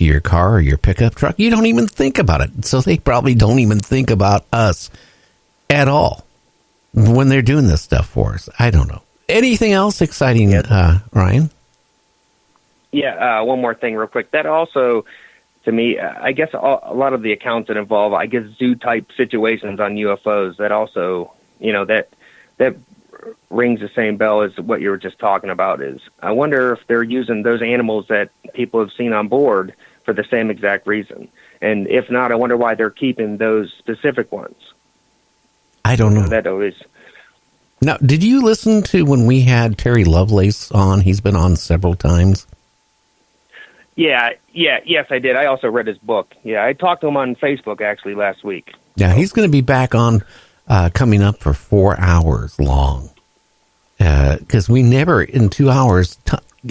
to your car or your pickup truck, you don't even think about it. So they probably don't even think about us at all when they're doing this stuff for us. I don't know. Anything else exciting, Ryan? Yeah, one more thing real quick. That also, to me, I guess a lot of the accounts that involve, I guess, zoo-type situations on UFOs, that also, that rings the same bell as what you were just talking about. Is I wonder if they're using those animals that people have seen on board for the same exact reason. And if not, I wonder why they're keeping those specific ones. I don't know. That always... Now, did you listen to when we had Terry Lovelace on? He's been on several times. Yes, I did. I also read his book. Yeah, I talked to him on Facebook actually last week. Yeah, he's going to be back on coming up for 4 hours long. Because we never, in 2 hours,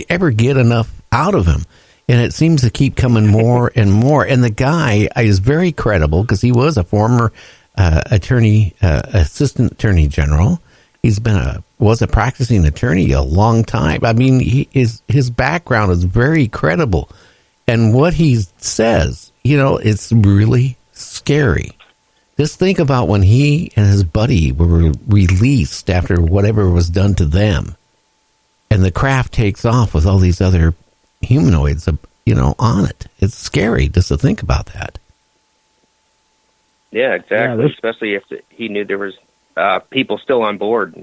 ever get enough out of him. And it seems to keep coming more and more. And the guy is very credible because he was a former assistant attorney general. He's been was a practicing attorney a long time. I mean, his background is very credible. And what he says, it's really scary. Just think about when he and his buddy were released after whatever was done to them. And the craft takes off with all these other humanoids, on it. It's scary just to think about that. Yeah, exactly. Especially if he knew there was people still on board.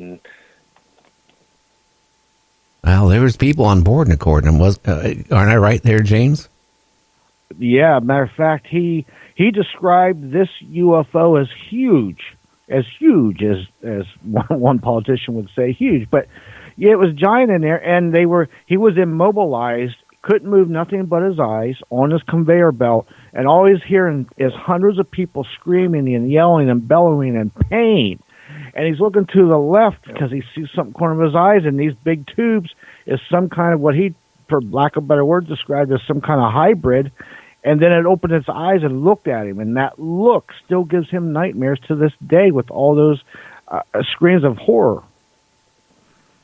Well, there was people on board, according to him. Aren't I right there, James? Yeah, matter of fact, he described this UFO as huge as one politician would say, huge. But yeah, it was giant in there, and he was immobilized, couldn't move nothing but his eyes on his conveyor belt, and all he's hearing is hundreds of people screaming and yelling and bellowing in pain. And he's looking to the left because he sees something corner of his eyes, and these big tubes is some kind of what he, for lack of a better word, described as some kind of hybrid. And then it opened its eyes and looked at him, and that look still gives him nightmares to this day with all those screams of horror.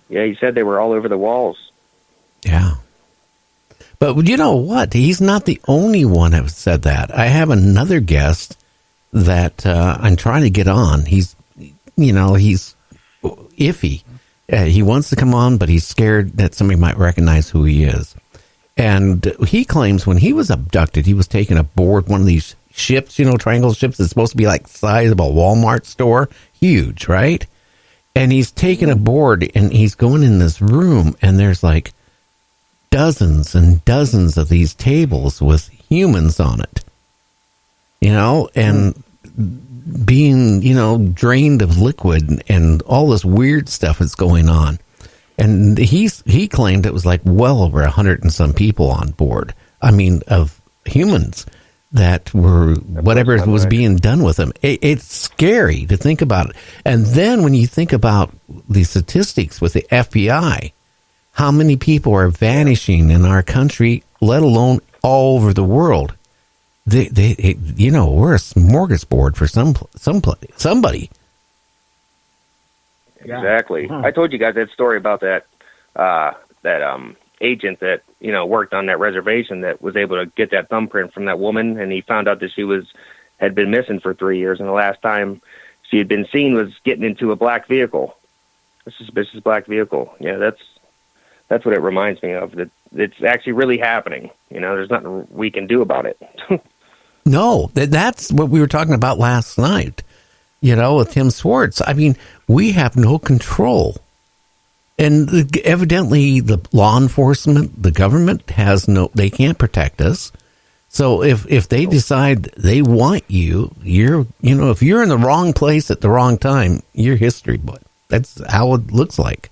Yeah, he said they were all over the walls. Yeah. But you know what? He's not the only one that said that. I have another guest that I'm trying to get on. He's iffy. He wants to come on, but he's scared that somebody might recognize who he is. And he claims when he was abducted, he was taken aboard one of these ships, triangle ships that's supposed to be like the size of a Walmart store. Huge, right? And he's taken aboard, and he's going in this room, and there's like dozens and dozens of these tables with humans on it. And being, drained of liquid and all this weird stuff that's going on. And he claimed it was like well over 100 and some people on board. I mean, of humans that were whatever was being done with them. It's scary to think about it. And then when you think about the statistics with the FBI, how many people are vanishing in our country, let alone all over the world. We're a smorgasbord for somebody. Exactly. I told you guys that story about that agent that worked on that reservation that was able to get that thumbprint from that woman, and he found out that she had been missing for 3 years, and the last time she had been seen was getting into a black vehicle, a suspicious black vehicle. Yeah, that's what it reminds me of. That it's actually really happening. There's nothing we can do about it. No, that's what we were talking about last night. With Tim Swartz. I mean, we have no control. And evidently the law enforcement, the government they can't protect us. So if they decide they want you, if you're in the wrong place at the wrong time, you're history, but that's how it looks like.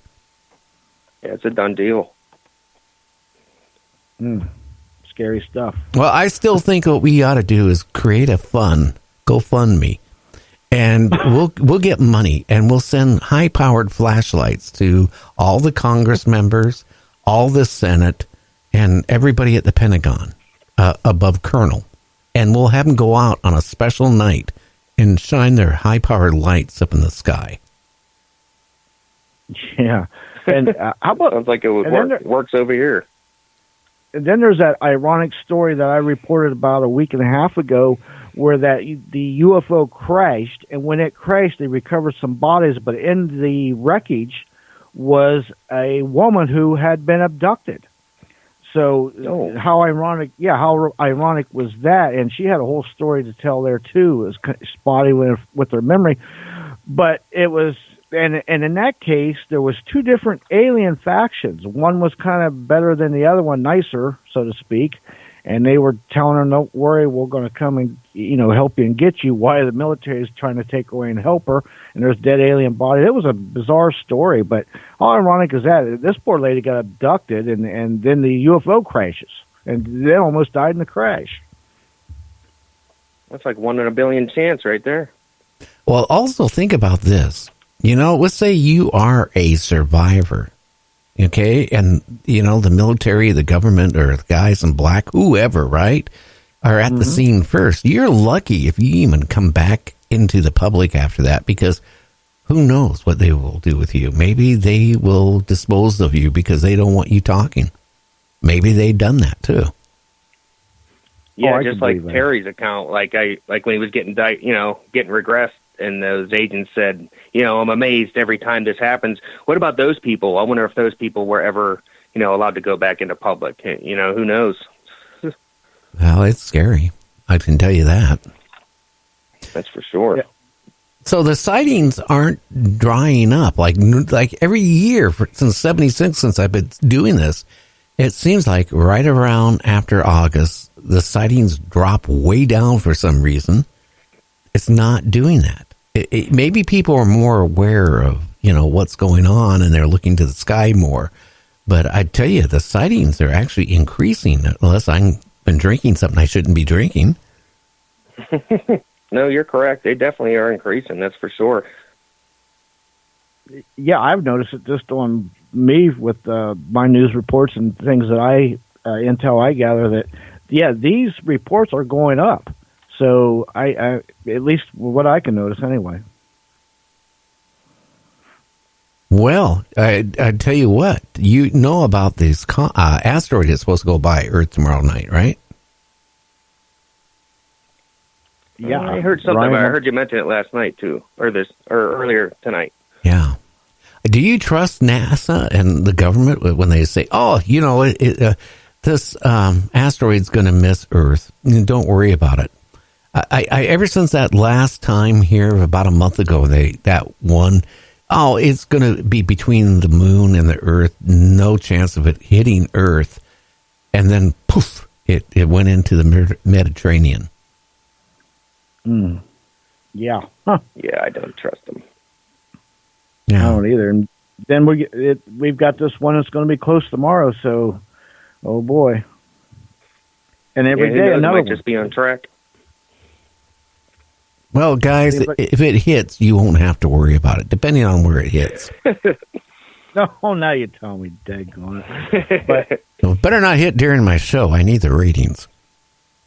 Yeah, it's a done deal. Scary stuff. Well, I still think what we ought to do is create a GoFundMe. And we'll get money, and we'll send high-powered flashlights to all the Congress members, all the Senate, and everybody at the Pentagon above Colonel. And we'll have them go out on a special night and shine their high-powered lights up in the sky. Yeah. And how about... Sounds like it would work. It works over here. then there's that ironic story that I reported about a week and a half ago, where that the UFO crashed, and when it crashed, they recovered some bodies, but in the wreckage was a woman who had been abducted. So how ironic was that? And she had a whole story to tell there too. It was spotty with her memory, but it was, and in that case, there was two different alien factions. One was kind of better than the other one, nicer, so to speak. And they were telling her, "Don't worry, we're going to come and help you and get you." While the military is trying to take away and help her, and there's dead alien bodies. It was a bizarre story, but how ironic is that? This poor lady got abducted, and then the UFO crashes, and they almost died in the crash. That's like 1 in a billion chance, right there. Well, also think about this. Let's say you are a survivor. Okay, and the military, the government, or the guys in black, whoever, right, are at the scene first. You're lucky if you even come back into the public after that, because who knows what they will do with you. Maybe they will dispose of you because they don't want you talking. Maybe they've done that too. Yeah, just like Terry's account, like when he was getting regressed. And those agents said, "I'm amazed every time this happens." What about those people? I wonder if those people were ever, allowed to go back into public. Who knows? Well, it's scary. I can tell you that. That's for sure. Yeah. So the sightings aren't drying up. Like every year since '76, since I've been doing this, it seems like right around after August, the sightings drop way down for some reason. It's not doing that. Maybe people are more aware of, what's going on, and they're looking to the sky more. But I tell you, the sightings are actually increasing, unless I've been drinking something I shouldn't be drinking. No, you're correct. They definitely are increasing. That's for sure. Yeah, I've noticed it just on me with my news reports and things that intel I gather that, these reports are going up. So I at least what I can notice anyway. Well, I tell you what, about this asteroid that's supposed to go by Earth tomorrow night, right? Yeah, I heard something about it. I heard you mention it last night too, or earlier tonight. Yeah. Do you trust NASA and the government when they say, this asteroid's going to miss Earth? Don't worry about it. I ever since that last time here about a month ago, it's going to be between the moon and the Earth, no chance of it hitting Earth, and then poof, it went into the Mediterranean. Yeah. Huh. Yeah, I don't trust them. Yeah. I don't either. And then we've got this one that's going to be close tomorrow. So, oh boy! And every day another might just be on track. Well, guys, if it hits, you won't have to worry about it, depending on where it hits. No, now you tell me, daggone it. But it better not hit during my show. I need the ratings.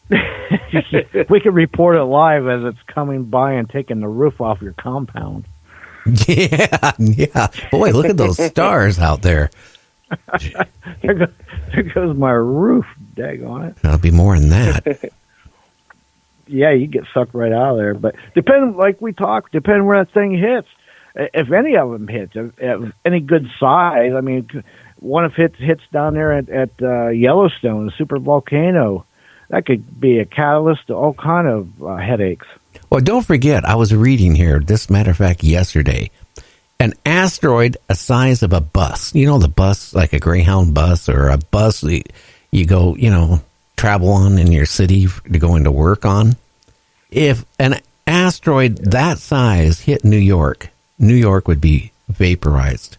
We can report it live as it's coming by and taking the roof off your compound. Yeah. Boy, look at those stars out there. There goes my roof, daggone it. There'll be more than that. Yeah, you get sucked right out of there. But depending where that thing hits. If any of them hits, if any good size, I mean, one if it hits down there at Yellowstone, the super volcano, that could be a catalyst to all kind of headaches. Well, don't forget, I was reading here, this matter of fact, yesterday, an asteroid the size of a bus. The bus, like a Greyhound bus or a bus you go, travel on in your city to go into work on. If an asteroid that size hit New York would be vaporized.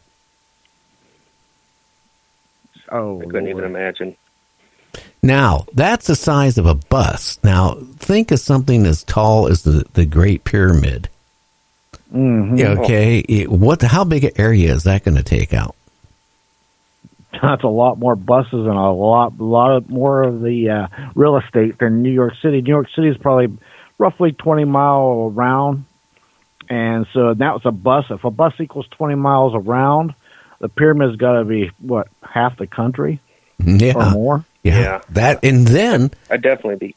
Oh, I couldn't even imagine. Now, that's the size of a bus. Now, think of something as tall as the Great Pyramid. Mm-hmm. Okay, how big an area is that going to take out? That's a lot more buses and a lot more of the real estate than New York City. New York City is probably roughly 20 miles around, and so that was a bus. If a bus equals 20 miles around, the pyramid's got to be half the country or more. Yeah. That, and then I'd definitely be.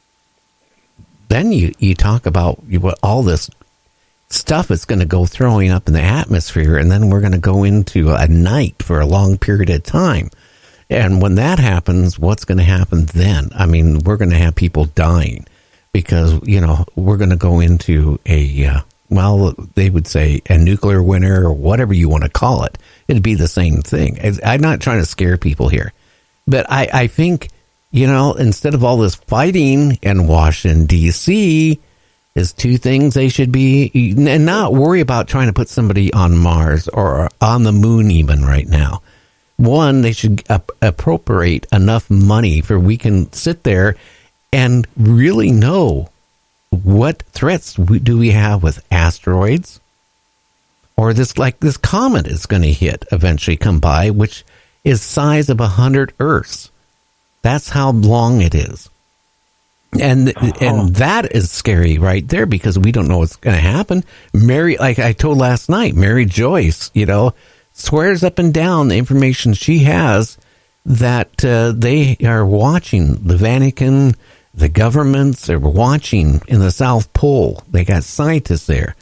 Then you talk about what all this stuff is going to go throwing up in the atmosphere, and then we're going to go into a night for a long period of time. And when that happens, what's going to happen then? I mean, we're going to have people dying because, we're going to go into they would say a nuclear winter or whatever you want to call it. It'd be the same thing. I'm not trying to scare people here, but I think, instead of all this fighting in Washington, D.C., is two things they should be, and not worry about trying to put somebody on Mars or on the moon even right now. One, they should appropriate enough money for we can sit there and really know what threats do we have with asteroids, or this comet is going to hit eventually come by, which is size of 100 Earths. That's how long it is. And that is scary right there because we don't know what's going to happen. Mary, like I told last night, Mary Joyce, swears up and down the information she has that they are watching. The Vatican, the governments are watching in the South Pole. They got scientists there.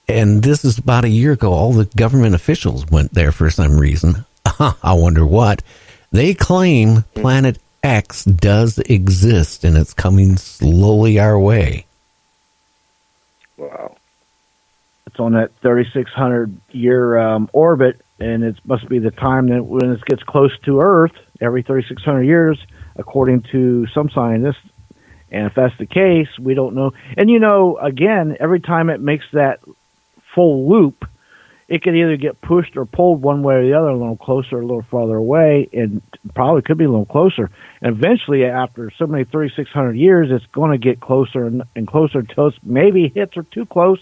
And this is about a year ago. All the government officials went there for some reason. I wonder what. They claim Planet X does exist, and it's coming slowly our way. Wow. It's on that 3,600-year orbit, and it must be the time that when it gets close to Earth, every 3,600 years, according to some scientists. And if that's the case, we don't know. And, again, every time it makes that full loop, it could either get pushed or pulled one way or the other, a little closer, a little farther away, and probably could be a little closer. And eventually, after so many 3,600 years, it's going to get closer and closer until it maybe hits or too close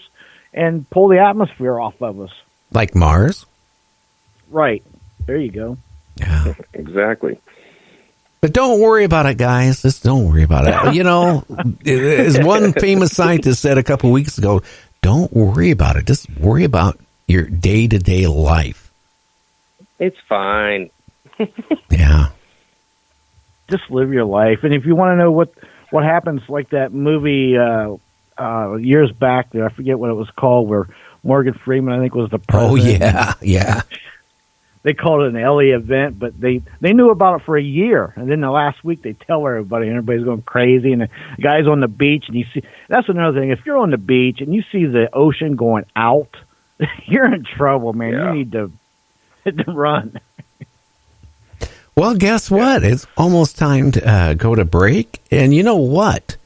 and pull the atmosphere off of us. Like Mars? Right. There you go. Yeah. Exactly. But don't worry about it, guys. Just don't worry about it. As one famous scientist said a couple weeks ago, don't worry about it. Just worry about your day-to-day life. It's fine. Yeah. Just live your life. And if you want to know what happens, like that movie years back there, I forget what it was called, where Morgan Freeman, I think, was the president. Oh, yeah. They called it an LA event, but they knew about it for a year. And then the last week they tell everybody, and everybody's going crazy. And the guy's on the beach, and you see, that's another thing. If you're on the beach and you see the ocean going out, you're in trouble, man. Yeah. You need to run. Well, guess what? It's almost time to go to break. And you know what?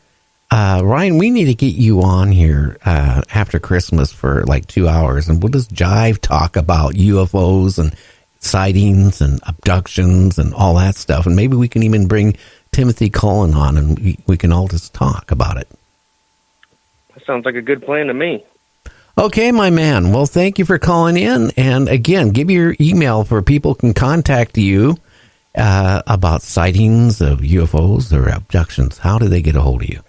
Ryan, we need to get you on here after Christmas for like 2 hours, and we'll just talk about UFOs and sightings and abductions and all that stuff. And maybe we can even bring Timothy Cullen on, and we can all just talk about it. That sounds like a good plan to me. Okay, my man. Well, thank you for calling in. And again, give your email for people can contact you about sightings of UFOs or abductions. How do they get a hold of you?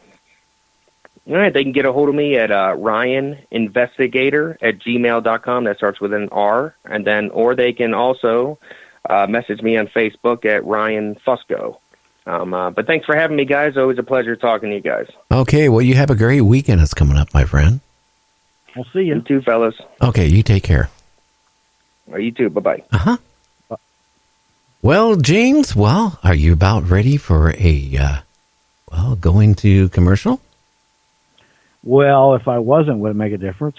All right, they can get a hold of me at ryaninvestigator@gmail.com. That starts with an R. Or they can also message me on Facebook at Ryan Fusco. But thanks for having me, guys. Always a pleasure talking to you guys. Okay, well, you have a great weekend that's coming up, my friend. We'll see you. You too, fellas. Okay, you take care. You too. Bye-bye. Uh-huh. Well, James, are you about ready for going to commercial? Well, if I wasn't, would it make a difference?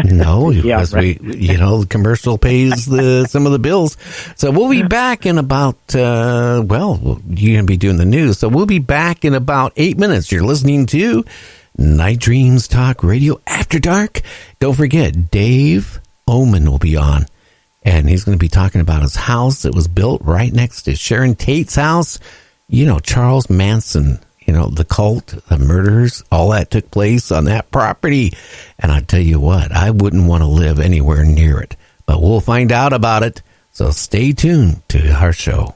No, yeah, because right. the commercial pays some of the bills. So we'll be back in about, you're going to be doing the news. So we'll be back in about 8 minutes. You're listening to Night Dreams Talk Radio After Dark. Don't forget, Dave Oman will be on, and he's going to be talking about his house that was built right next to Sharon Tate's house. Charles Manson, the cult, the murders, all that took place on that property. And I tell you what, I wouldn't want to live anywhere near it, but we'll find out about it. So stay tuned to our show.